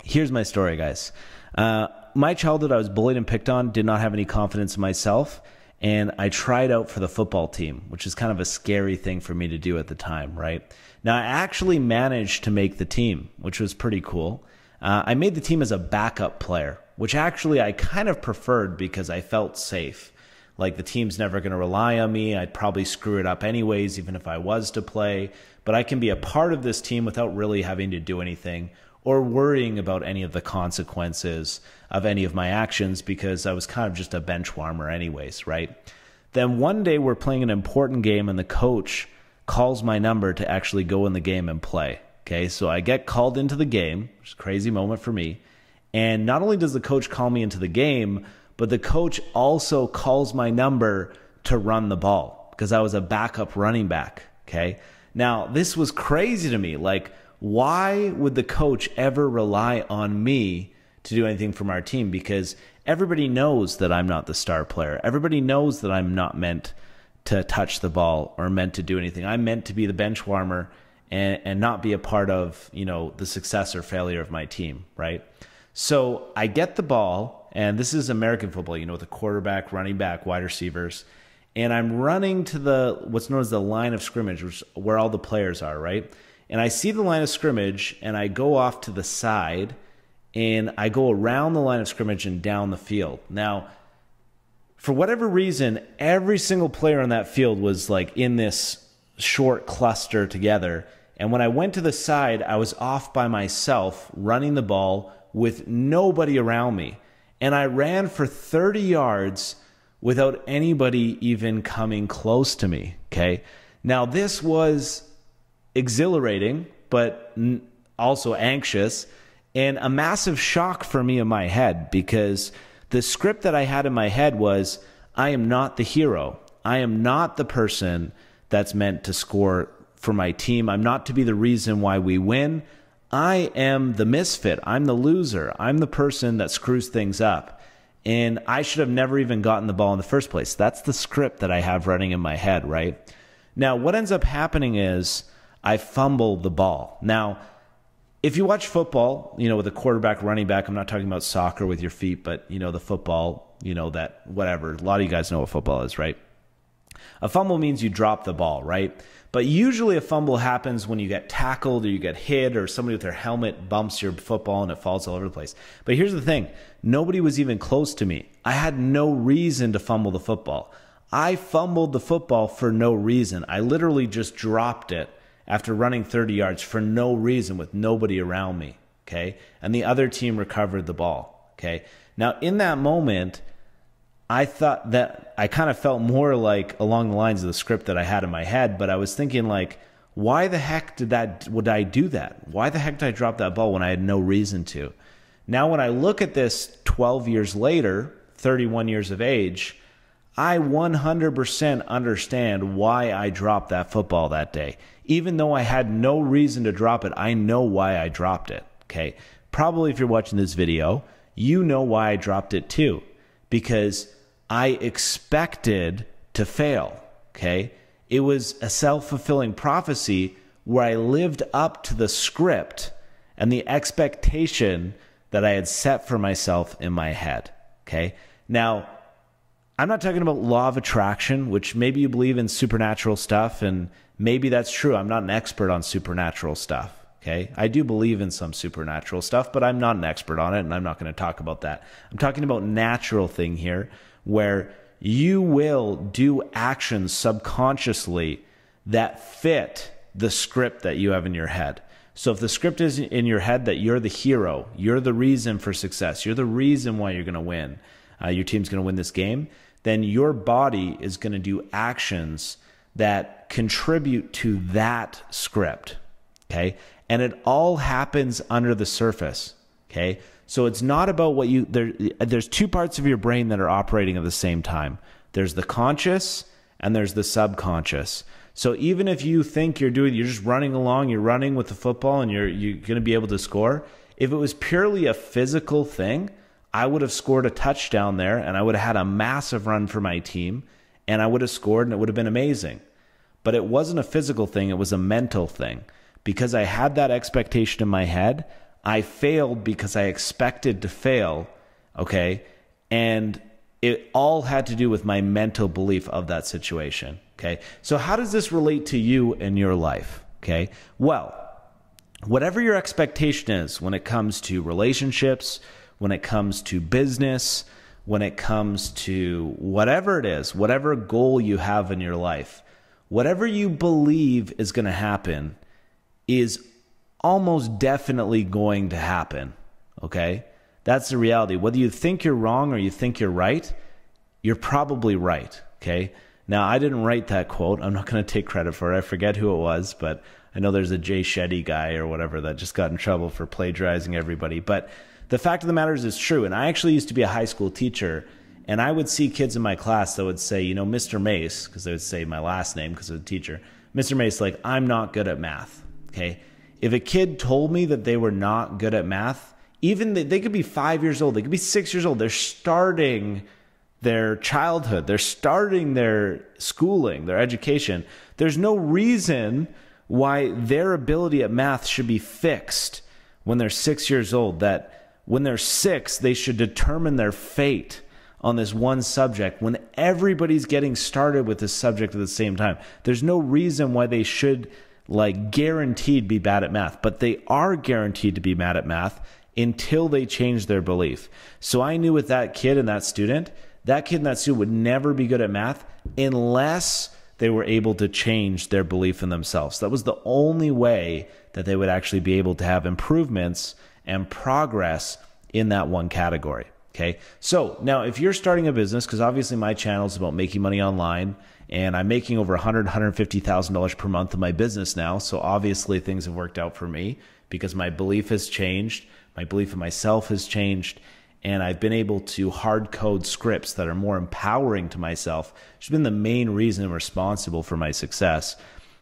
Here's my story, guys. My childhood, I was bullied and picked on, did not have any confidence in myself, and I tried out for the football team, which is kind of a scary thing for me to do at the time, right? Now, I actually managed to make the team, which was pretty cool. I made the team as a backup player, which actually I kind of preferred because I felt safe. Like the team's never going to rely on me. I'd probably screw it up anyways, even if I was to play. But I can be a part of this team without really having to do anything or worrying about any of the consequences of any of my actions because I was kind of just a bench warmer anyways, right? Then one day we're playing an important game and the coach calls my number to actually go in the game and play. Okay, so I get called into the game, which is a crazy moment for me. And not only does the coach call me into the game, but the coach also calls my number to run the ball because I was a backup running back. Okay, now this was crazy to me. Like, why would the coach ever rely on me to do anything from our team? Because everybody knows that I'm not the star player. Everybody knows that I'm not meant to touch the ball or meant to do anything. I'm meant to be the bench warmer and not be a part of, you know, the success or failure of my team, right? So I get the ball, and this is American football, you know, with the quarterback, running back, wide receivers, and I'm running to the what's known as the line of scrimmage, which is where all the players are, right? And I see the line of scrimmage, and I go off to the side, and I go around the line of scrimmage and down the field. Now, for whatever reason, every single player on that field was like in this short cluster together. And when I went to the side, I was off by myself running the ball with nobody around me. And I ran for 30 yards without anybody even coming close to me. Okay. Now, this was exhilarating, but also anxious and a massive shock for me in my head because the script that I had in my head was, I am not the hero. I am not the person that's meant to score for my team. I'm not to be the reason why we win. I am the misfit. I'm the loser. I'm the person that screws things up. And I should have never even gotten the ball in the first place. That's the script that I have running in my head, right? Now, what ends up happening is I fumble the ball. Now, if you watch football, you know, with a quarterback, running back, I'm not talking about soccer with your feet, but, you know, the football, you know, that whatever. A lot of you guys know what football is, right? A fumble means you drop the ball, right? But usually a fumble happens when you get tackled or you get hit or somebody with their helmet bumps your football and it falls all over the place. But here's the thing. Nobody was even close to me. I had no reason to fumble the football. I fumbled the football for no reason. I literally just dropped it after running 30 yards for no reason with nobody around me, okay? And the other team recovered the ball, okay? Now, in that moment, I thought that I kind of felt more like along the lines of the script that I had in my head, but I was thinking like, why the heck would I do that? Why the heck did I drop that ball when I had no reason to? Now, when I look at this 12 years later, 31 years of age, I 100% understand why I dropped that football that day. Even though I had no reason to drop it, I know why I dropped it, okay? Probably if you're watching this video, you know why I dropped it too. Because I expected to fail, okay? It was a self-fulfilling prophecy where I lived up to the script and the expectation that I had set for myself in my head, okay? Now, I'm not talking about law of attraction, which maybe you believe in supernatural stuff, and maybe that's true. I'm not an expert on supernatural stuff. Okay, I do believe in some supernatural stuff, but I'm not an expert on it, and I'm not going to talk about that. I'm talking about natural thing here, where you will do actions subconsciously that fit the script that you have in your head. So if the script is in your head that you're the hero, you're the reason for success, you're the reason why you're going to win, your team's going to win this game, then your body is going to do actions that contribute to that script. Okay, and it all happens under the surface. Okay, so it's not about what there's two parts of your brain that are operating at the same time. There's the conscious and there's the subconscious. So even if you think you're just running along, you're running with the football and you're going to be able to score. If it was purely a physical thing, I would have scored a touchdown there and I would have had a massive run for my team and I would have scored and it would have been amazing. But it wasn't a physical thing. It was a mental thing. Because I had that expectation in my head, I failed because I expected to fail, okay? And it all had to do with my mental belief of that situation, okay? So how does this relate to you in your life, okay? Well, whatever your expectation is when it comes to relationships, when it comes to business, when it comes to whatever it is, whatever goal you have in your life, whatever you believe is going to happen is almost definitely going to happen, okay? That's the reality. Whether you think you're wrong or you think you're right, you're probably right, okay? Now, I didn't write that quote. I'm not going to take credit for it. I forget who it was, but I know there's a Jay Shetty guy or whatever that just got in trouble for plagiarizing everybody. But the fact of the matter is it's true. And I actually used to be a high school teacher, and I would see kids in my class that would say, you know, Mr. Mace, because they would say my last name because I was a teacher, Mr. Mace, like, I'm not good at math, okay? If a kid told me that they were not good at math, even they could be 5 years old, they could be 6 years old, they're starting their childhood, they're starting their schooling, their education. There's no reason why their ability at math should be fixed when they're 6 years old, that when they're 6, they should determine their fate on this one subject when everybody's getting started with this subject at the same time. There's no reason why they should like guaranteed be bad at math, but they are guaranteed to be bad at math until they change their belief. So I knew with that kid and that student would never be good at math unless they were able to change their belief in themselves. That was the only way that they would actually be able to have improvements and progress in that one category. Okay. So now if you're starting a business, because obviously my channel is about making money online, and I'm making over $150,000 per month in my business now. So obviously things have worked out for me because my belief has changed. My belief in myself has changed. And I've been able to hard code scripts that are more empowering to myself, which has been the main reason responsible for my success.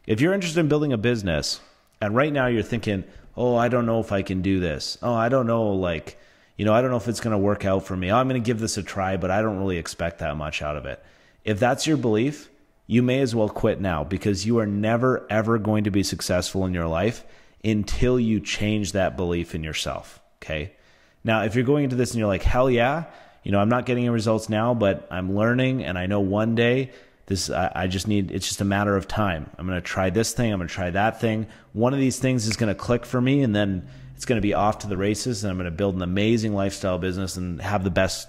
If you're interested in building a business and right now you're thinking, oh, I don't know if I can do this. Oh, I don't know, I don't know if it's going to work out for me. Oh, I'm going to give this a try, but I don't really expect that much out of it. If that's your belief, you may as well quit now, because you are never, ever going to be successful in your life until you change that belief in yourself, okay? Now, if you're going into this and you're like, hell yeah, I'm not getting any results now, but I'm learning, and I know one day it's just a matter of time. I'm going to try this thing. I'm going to try that thing. One of these things is going to click for me, and then it's going to be off to the races, and I'm going to build an amazing lifestyle business and have the best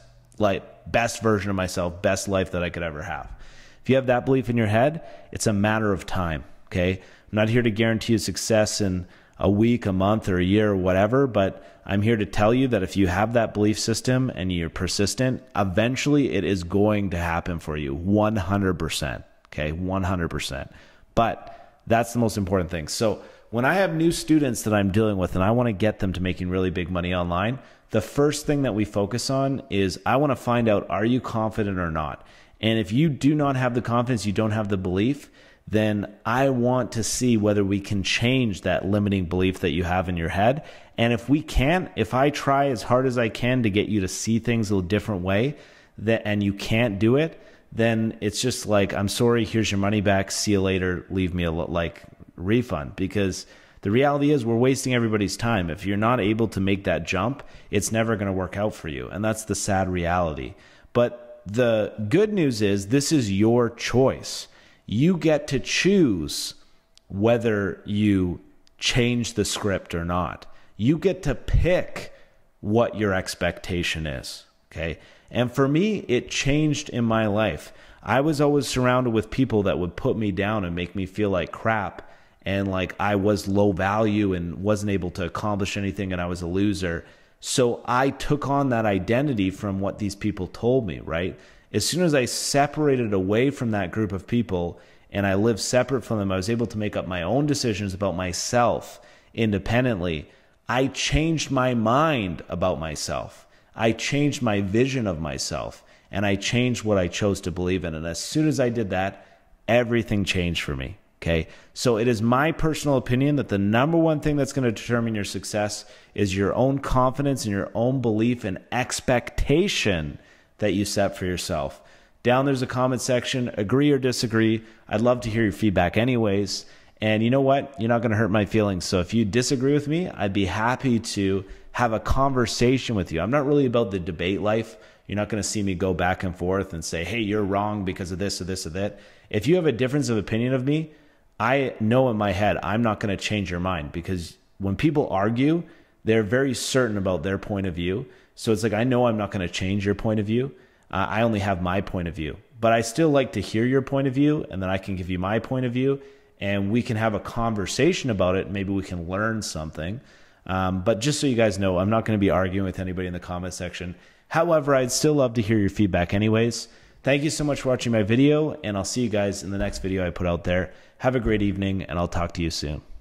version of myself, best life that I could ever have. If you have that belief in your head, it's a matter of time, okay? I'm not here to guarantee you success in a week, a month, or a year, or whatever, but I'm here to tell you that if you have that belief system and you're persistent, eventually it is going to happen for you, 100%, okay? 100%. But that's the most important thing. So when I have new students that I'm dealing with and I want to get them to making really big money online, the first thing that we focus on is I want to find out, are you confident or not? And if you do not have the confidence, you don't have the belief, then I want to see whether we can change that limiting belief that you have in your head. And if we can't, if I try as hard as I can to get you to see things a different way, and you can't do it, then it's just like, I'm sorry, here's your money back, see you later, leave me a refund. Because the reality is we're wasting everybody's time. If you're not able to make that jump, it's never going to work out for you. And that's the sad reality. But the good news is this is your choice. You get to choose whether you change the script or not. You get to pick what your expectation is, okay? And for me, it changed in my life. I was always surrounded with people that would put me down and make me feel like crap and like I was low value and wasn't able to accomplish anything and I was a loser. So I took on that identity from what these people told me, right? As soon as I separated away from that group of people and I lived separate from them, I was able to make up my own decisions about myself independently. I changed my mind about myself. I changed my vision of myself, and I changed what I chose to believe in. And as soon as I did that, everything changed for me. Okay. So it is my personal opinion that the number one thing that's going to determine your success is your own confidence and your own belief and expectation that you set for yourself. Down there's a comment section, agree or disagree. I'd love to hear your feedback anyways. And you know what? You're not going to hurt my feelings. So if you disagree with me, I'd be happy to have a conversation with you. I'm not really about the debate life. You're not going to see me go back and forth and say, hey, you're wrong because of this or this or that. If you have a difference of opinion of me, I know in my head I'm not going to change your mind, because when people argue, they're very certain about their point of view. So it's like, I know I'm not going to change your point of view. I only have my point of view. But I still like to hear your point of view, and then I can give you my point of view, and we can have a conversation about it. Maybe we can learn something. But just so you guys know, I'm not going to be arguing with anybody in the comment section. However, I'd still love to hear your feedback anyways. Thank you so much for watching my video, and I'll see you guys in the next video I put out there. Have a great evening, and I'll talk to you soon.